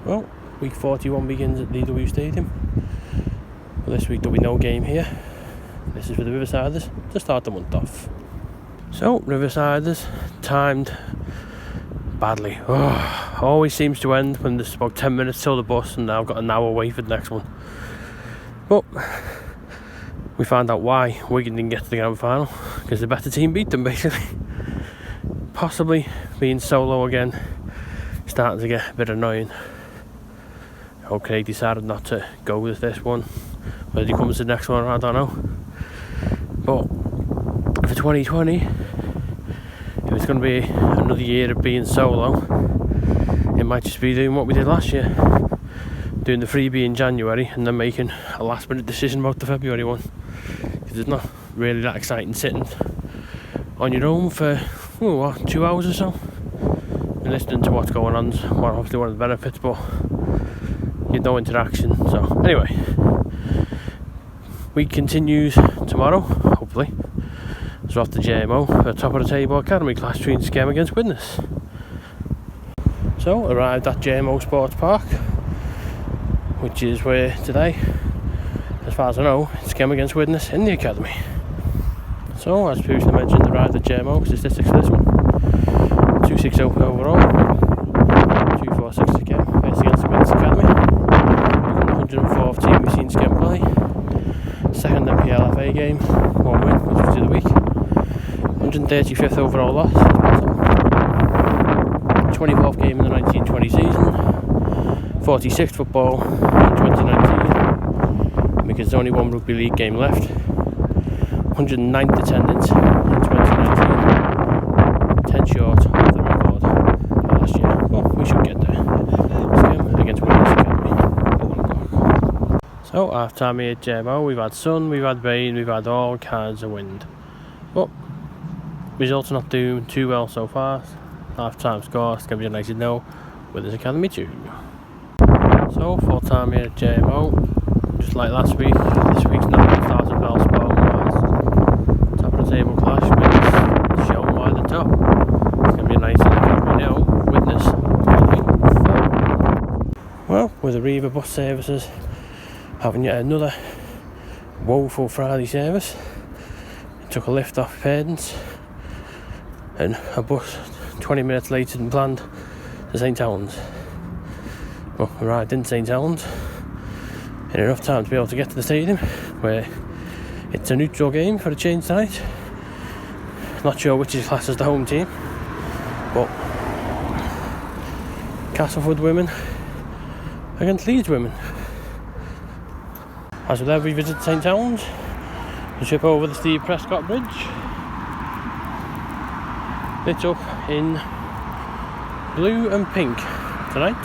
Well, week 41 begins at JMO Stadium. But this week there'll be no game here. This is for the Riversiders to start the month off. So, Riversiders timed badly. Always seems to end when there's about 10 minutes till the bus, and now I've got an hour away for the next one. But we found out why Wigan didn't get to the grand final, because the better team beat them basically. Possibly being solo again, starting to get a bit annoying. Okay, they decided not to go with this one. Whether he comes to the next one, I don't know. But for 2020, if it's going to be another year of being solo, it might just be doing what we did last year, doing the freebie in January and then making a last minute decision about the February one, because it's not really that exciting sitting on your own for 2 hours or so and listening to what's going on. Well, obviously one of the benefits, but you have no interaction. So anyway, week continues tomorrow, hopefully. So off to JMO for the top of the JMO Academy clash between Skem against Widnes. So arrived at JMO Sports Park, which is where today, as far as I know, it's Skem against Widnes in the Academy. So as previously mentioned, arrived at JMO, statistics for this one: 260 overall, 246 Skem, faced against the Widnes Academy. 104th team we've seen Skem play. Second MPLFA game, 1 win, which was the other week. 135th overall loss, 24th game in the 1920 season, 46th football in 2019, because there's only one rugby league game left. 109th attendance in 2019, 10 short of the record last year. Well, we should get there. Skem against Widnes Academy at 1 o'clock. So, half time here at JMO, we've had sun, we've had rain, we've had all kinds of wind. But results are not doing too well so far. Half time score, Skem United 0, Widnes Academy 2. So, full time here at JMO, just like last week. This week's not started well spot wise. Top of the table clash, Widnes shown by the top. Skem United Academy 0, Widnes Academy 4. Well, with the Riva bus services having yet another woeful Friday service, it took a lift off parents and a bus 20 minutes later than planned to St Helens. Well, arrived in St Helens in enough time to be able to get to the stadium, where it's a neutral game for a change tonight. Not sure which is classed as the home team, but Castleford women against Leeds women. As with every visit to St Helens, the trip over the Steve Prescott Bridge, lit up in blue and pink tonight.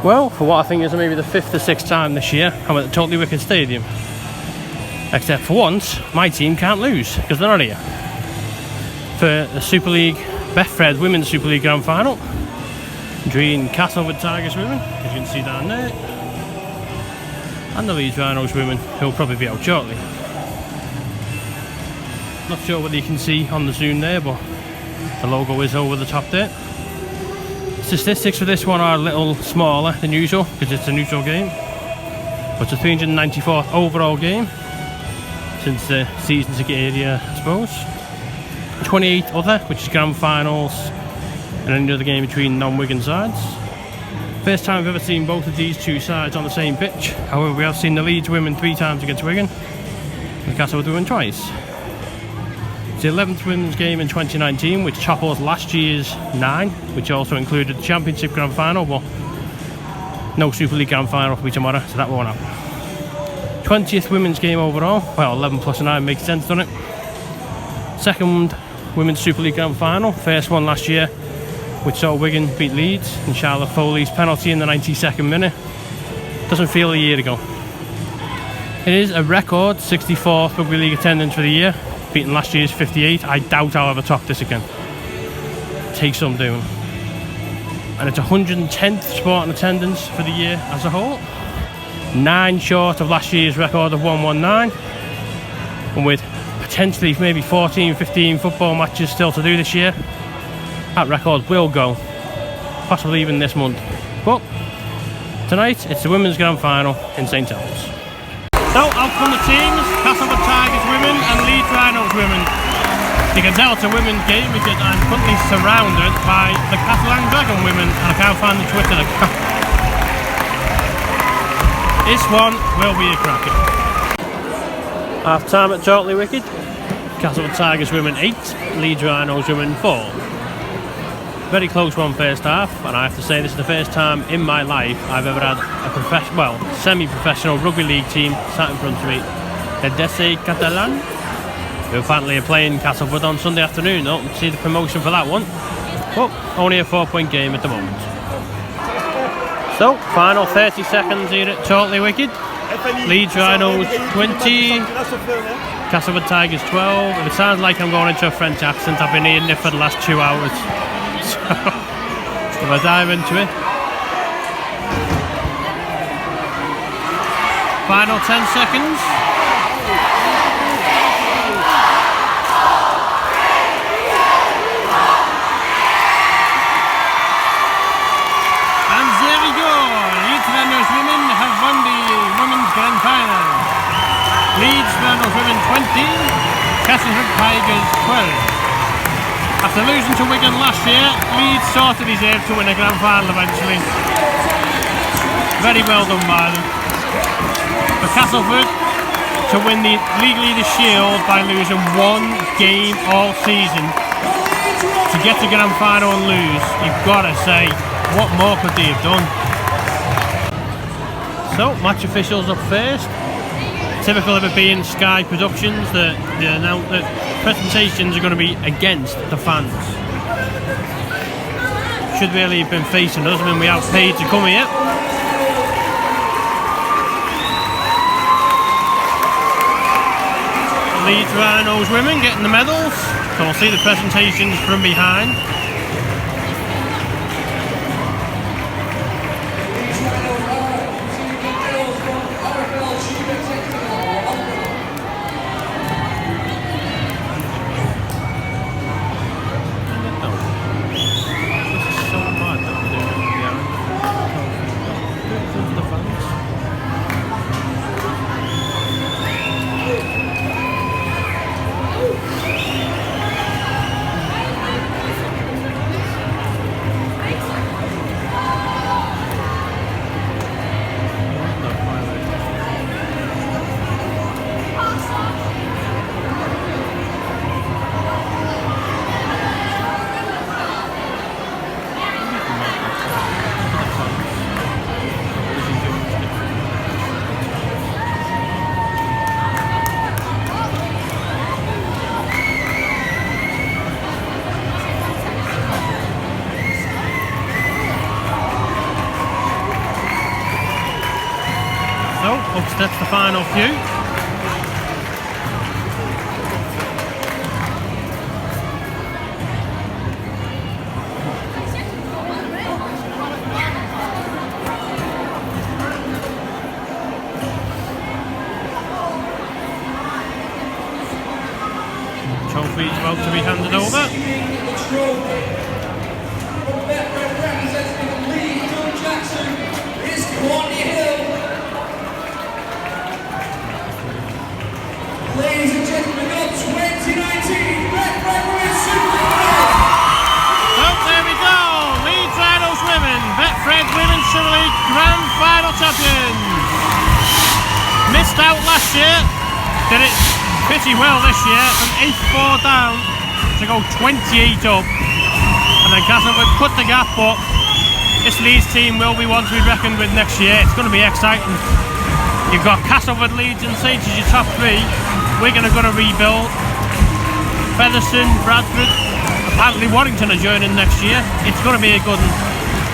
Well, for what I think is maybe the 5th or 6th time this year, I'm at the Totally Wicked Stadium. Except for once, my team can't lose, because they're not here. For the Super League, Betfred Women's Super League Grand Final, between Castleford Tigers women, as you can see down there, and the Leeds Rhinos women, who will probably be out shortly. Not sure whether you can see on the zoom there, but the logo is over the top there. Statistics for this one are a little smaller than usual, because it's a neutral game. But it's a 394th overall game since the season ticket area, I suppose. 28 other, which is grand finals and any other game between non-Wigan sides. First time I've ever seen both of these two sides on the same pitch. However, we have seen the Leeds women 3 times against Wigan, and the Castleford women twice. It's the 11th women's game in 2019, which topples last year's 9, which also included the Championship Grand Final, but no Super League Grand Final will be tomorrow, so that won't happen. 20th women's game overall. Well, 11 plus 9 makes sense, doesn't it? Second Women's Super League Grand Final, first one last year, which saw Wigan beat Leeds and Charlotte Foley's penalty in the 92nd minute. Doesn't feel a year ago. It is a record 64th Rugby League attendance for the year, beating last year's 58. I doubt I'll ever top this again. Takes some doing. And it's 110th sporting attendance for the year as a whole. 9 short of last year's record of 119. And with potentially maybe 14, 15 football matches still to do this year, that record will go possibly even this month. But tonight it's the women's grand final in St Helens. So out come the teams: Castleford Tigers women and Leeds Rhinos women. You can tell it's a women's game because I'm currently surrounded by the Castleford Dragon women and I can't find the Twitter account. This one will be a cracker. Half time at Totally Wicked. Castleford Tigers women 8, Leeds Rhinos women 4. Very close one first half, and I have to say this is the first time in my life I've ever had a semi-professional rugby league team sat in front of me. The Desse Catalan, who apparently are playing Castleford on Sunday afternoon. Don't see the promotion for that one. But only a 4-point game at the moment. So, final 30 seconds here at Totally Wicked. Leeds Rhinos 20, Castleford Tigers 12. If it sounds like I'm going into a French accent, I've been hearing it for the last 2 hours. So, if I dive into it. Final 10 seconds. And there we go. Leeds Rhinos women have won the women's grand final. Leeds Rhinos women 20, Castleford Tigers 12. After losing to Wigan last year, Leeds sort of deserved to win a grand final eventually. Very well done by them. For Castleford to win the League Leaders Shield by losing 1 game all season, to get to grand final and lose, you've got to say, what more could they have done? So, match officials up first. Typical of it being Sky Productions, they announced that presentations are going to be against the fans. Should really have been facing us, I mean we have paid to come here. Leeds Rhinos women getting the medals, so we'll see the presentations from behind. That's the final few. Trophy's about to be handed over. Ladies and gentlemen of 2019 Betfred Women's Super League. Oh, there we go. Leeds Rhinos women, Betfred Women's Super League Grand Final champions. Missed out last year, did it pretty well this year, from 8-4 down to go 28 up. And then Castleford cut the gap, but this Leeds team will be one to be reckoned with next year. It's going to be exciting. You've got Castleford, Leeds and Saints as your top 3. Wigan are going to rebuild. Featherstone, Bradford, apparently Warrington are joining next year. It's going to be a good one.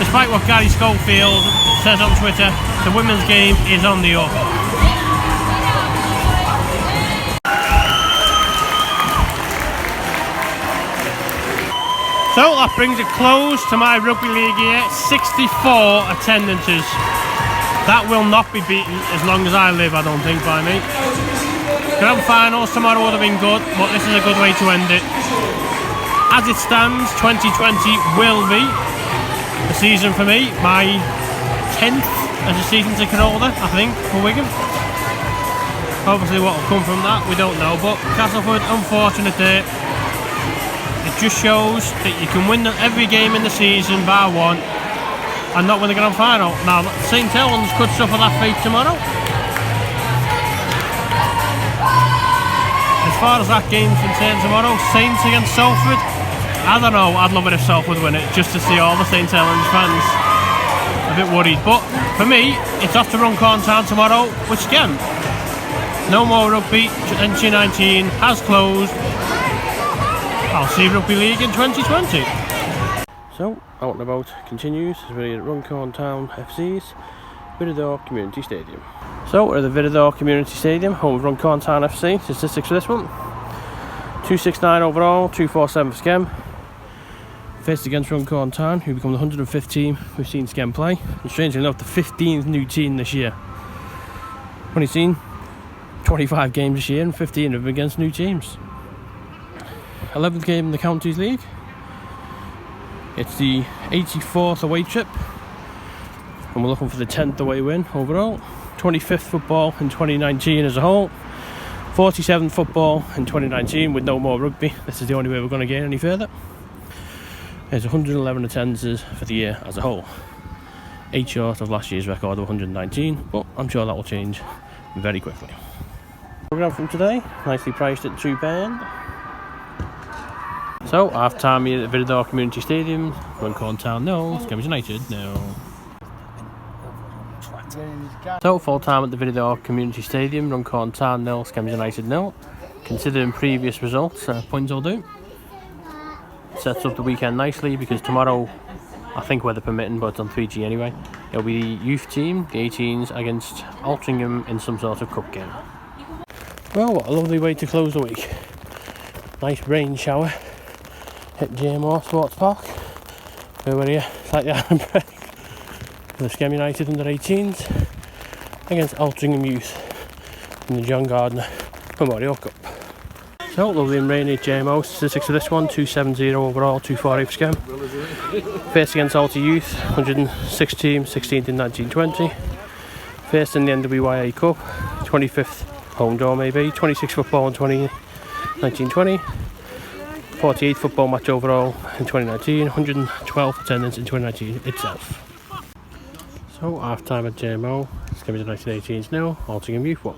Despite what Gary Schofield says on Twitter, the women's game is on the up. So that brings a close to my rugby league year. 64 attendances. That will not be beaten as long as I live, I don't think, by me. Grand finals tomorrow would have been good, but this is a good way to end it. As it stands, 2020 will be the season for me, my 10th as a season ticket holder, I think, for Wigan. Obviously what will come from that, we don't know, but Castleford, unfortunate day. It just shows that you can win every game in the season bar one and not win the grand final. Now, St Helens could suffer that fate tomorrow. As far as that game's concerned tomorrow, Saints against Salford, I don't know, I'd love it if Salford win it, just to see all the St Helens fans a bit worried. But for me, it's off to Runcorn Town tomorrow with Skem. No more rugby, NC19 has closed. I'll see Rugby League in 2020. So, Out and About continues as we're at Runcorn Town FC's Viridor Community Stadium. So, we're at the Viridor Community Stadium, home of Runcorn Town FC. Statistics for this one: 269 overall, 247 for Skem. Faced against Runcorn Town, who become the 105th team we've seen Skem play. And strangely enough, the 15th new team this year. Only seen 25 games this year and 15 of them against new teams. 11th game in the Counties League. It's the 84th away trip, and we're looking for the 10th away win overall. 25th football in 2019 as a whole. 47th football in 2019 with no more rugby. This is the only way we're going to gain any further. There's 111 attendances for the year as a whole. 8 short of last year's record of 119, but I'm sure that will change very quickly. Programme from today, nicely priced at £2. So, half time here at Viridor Community Stadium. Runcorn Town no, Skem United no. So, full time at the Viridor Community Stadium. Runcorn Town nil, Skem United nil. Considering previous results, points will do. Sets up the weekend nicely because tomorrow, I think weather permitting, but it's on 3G anyway, it'll be the youth team, the 18s, against Altrincham in some sort of cup game. Well, what a lovely way to close the week. Nice rain shower at JMO Sports Park. We're here, slightly out of break. The Skem United under 18s against Altrincham Youth in the John Gardner Memorial Cup. So, lovely and rainy at JMO. Statistics for this one: 270 overall, 248 for Skem. Faced against Alty Youth, 106 teams, 16th in 1920. Faced in the NWYA Cup, 25th home draw maybe, 26 football in 1920. 48th football match overall in 2019, 112 attendance in 2019 itself. So, half time at JMO, Skem United 18s nil, Altrincham Youth 1.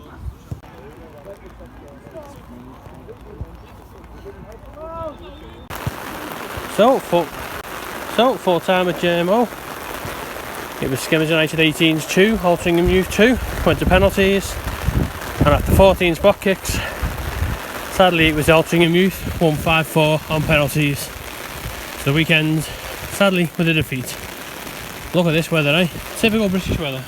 So, full time at JMO. It was Skem United 18s 2, Altrincham Youth 2. Went to penalties, and after 14 spot kicks, sadly it was Altrincham Youth 1-5-4 on penalties. The weekend, sadly, with a defeat. Look at this weather, eh? Typical British weather.